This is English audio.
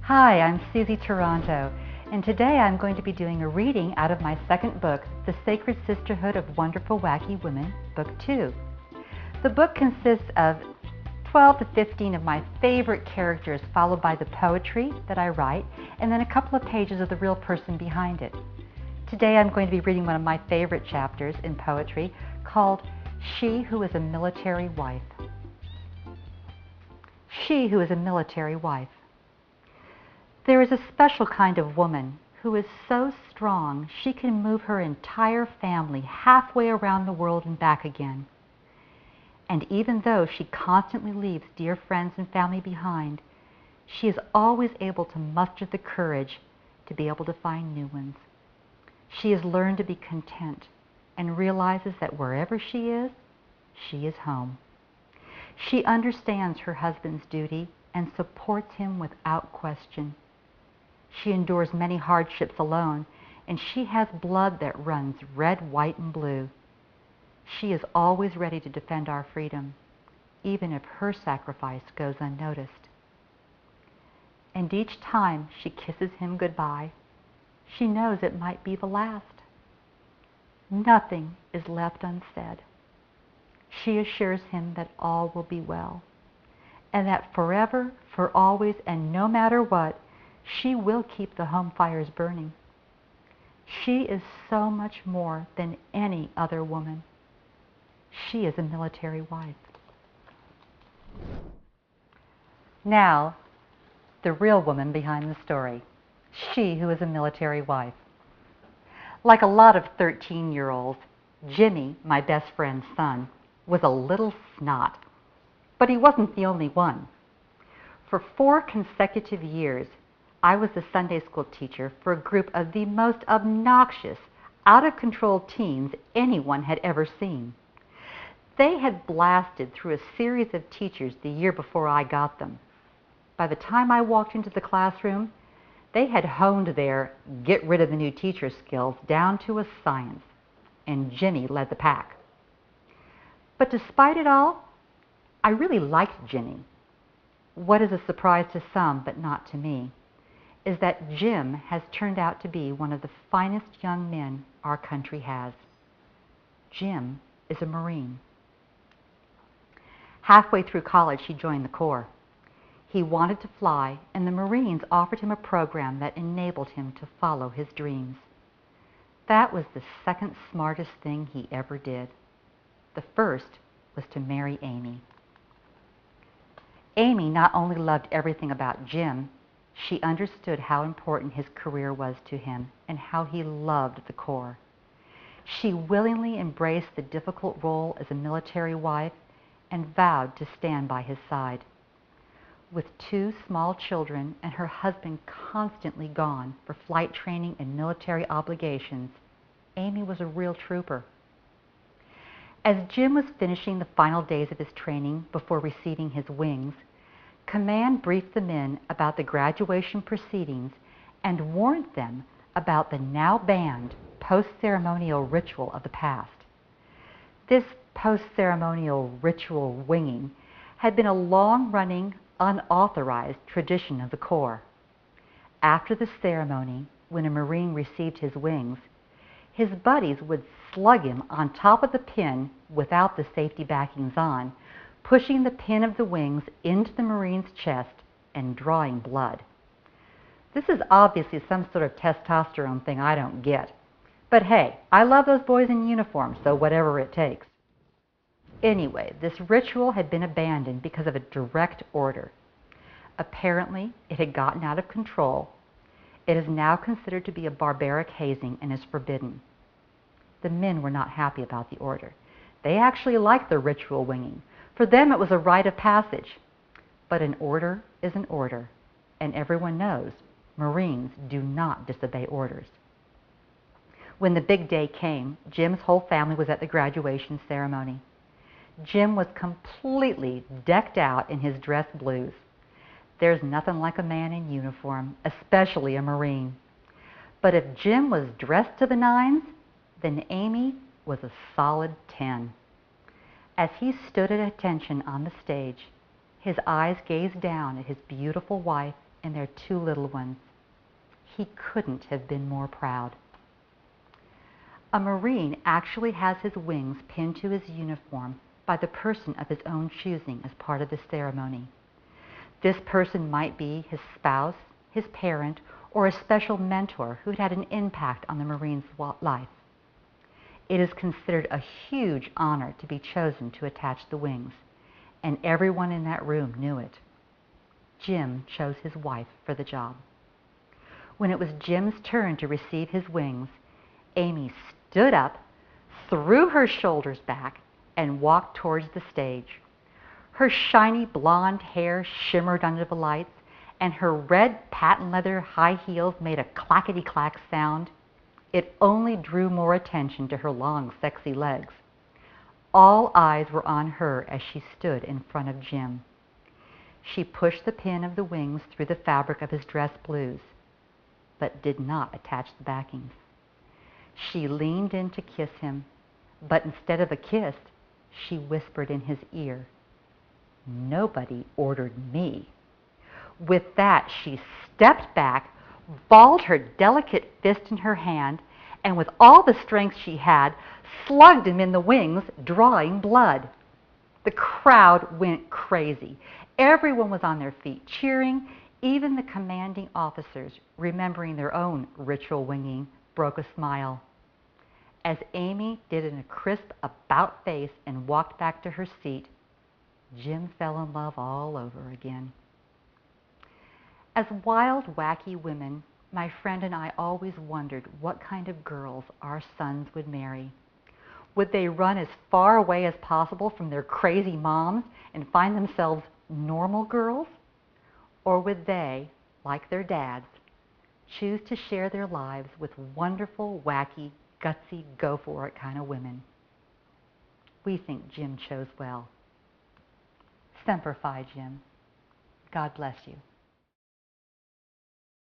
Hi, I'm Suzy Toronto, and today I'm going to be doing a reading out of my second book, The Sacred Sisterhood of Wonderful Wacky Women, Book 2. The book consists of 12 to 15 of my favorite characters, followed by the poetry that I write, and then a couple of pages of the real person behind it. Today I'm going to be reading one of my favorite chapters in poetry called She Who Is a Military Wife. She Who Is a Military Wife. There is a special kind of woman who is so strong she can move her entire family halfway around the world and back again. And even though she constantly leaves dear friends and family behind, she is always able to muster the courage to be able to find new ones. She has learned to be content and realizes that wherever she is home. She understands her husband's duty and supports him without question. She endures many hardships alone, and she has blood that runs red, white, and blue. She is always ready to defend our freedom, even if her sacrifice goes unnoticed. And each time she kisses him goodbye, she knows it might be the last. Nothing is left unsaid. She assures him that all will be well, and that forever, for always, and no matter what, she will keep the home fires burning. She is so much more than any other woman. She is a military wife. Now, the real woman behind the story. She who is a military wife. Like a lot of 13-year-olds, Jimmy, my best friend's son, was a little snot. But he wasn't the only one. For 4 consecutive years, I was the Sunday school teacher for a group of the most obnoxious, out-of-control teens anyone had ever seen. They had blasted through a series of teachers the year before I got them. By the time I walked into the classroom, they had honed their get rid of the new teacher skills down to a science, and Jimmy led the pack. But despite it all, I really liked Jimmy. What is a surprise to some, but not to me, is that Jim has turned out to be one of the finest young men our country has. Jim is a Marine. Halfway through college, he joined the Corps. He wanted to fly, and the Marines offered him a program that enabled him to follow his dreams. That was the second smartest thing he ever did. The first was to marry Amy. Amy not only loved everything about Jim, she understood how important his career was to him and how he loved the Corps. She willingly embraced the difficult role as a military wife and vowed to stand by his side. With 2 small children and her husband constantly gone for flight training and military obligations, Amy was a real trooper. As Jim was finishing the final days of his training before receiving his wings, Command briefed the men about the graduation proceedings and warned them about the now banned post-ceremonial ritual of the past. This post-ceremonial ritual winging had been a long-running, unauthorized tradition of the Corps. After the ceremony, when a Marine received his wings, his buddies would slug him on top of the pin without the safety backings on, pushing the pin of the wings into the Marine's chest and drawing blood. This is obviously some sort of testosterone thing I don't get. But hey, I love those boys in uniform, so whatever it takes. Anyway, this ritual had been abandoned because of a direct order. Apparently, it had gotten out of control. It is now considered to be a barbaric hazing and is forbidden. The men were not happy about the order. They actually liked the ritual winging. For them, it was a rite of passage. But an order is an order, and everyone knows Marines do not disobey orders. When the big day came, Jim's whole family was at the graduation ceremony. Jim was completely decked out in his dress blues. There's nothing like a man in uniform, especially a Marine. But if Jim was dressed to the nines, then Amy was a solid 10. As he stood at attention on the stage, his eyes gazed down at his beautiful wife and their 2 little ones. He couldn't have been more proud. A Marine actually has his wings pinned to his uniform by the person of his own choosing as part of the ceremony. This person might be his spouse, his parent, or a special mentor who'd had an impact on the Marine's life. It is considered a huge honor to be chosen to attach the wings, and everyone in that room knew it. Jim chose his wife for the job. When it was Jim's turn to receive his wings, Amy stood up, threw her shoulders back, and walked towards the stage. Her shiny blonde hair shimmered under the lights, and her red patent leather high heels made a clackety-clack sound. It only drew more attention to her long, sexy legs. All eyes were on her as she stood in front of Jim. She pushed the pin of the wings through the fabric of his dress blues, but did not attach the backings. She leaned in to kiss him, but instead of a kiss, she whispered in his ear, "Nobody ordered me." With that, she stepped back, balled her delicate fist in her hand, and with all the strength she had, slugged him in the wings, drawing blood. The crowd went crazy. Everyone was on their feet, cheering. Even the commanding officers, remembering their own ritual winging, broke a smile. As Amy did in a crisp about-face and walked back to her seat, Jim fell in love all over again. As wild, wacky women, my friend and I always wondered what kind of girls our sons would marry. Would they run as far away as possible from their crazy moms and find themselves normal girls? Or would they, like their dads, choose to share their lives with wonderful, wacky, gutsy, go-for-it kind of women? We think Jim chose well. Semper Fi, Jim. God bless you.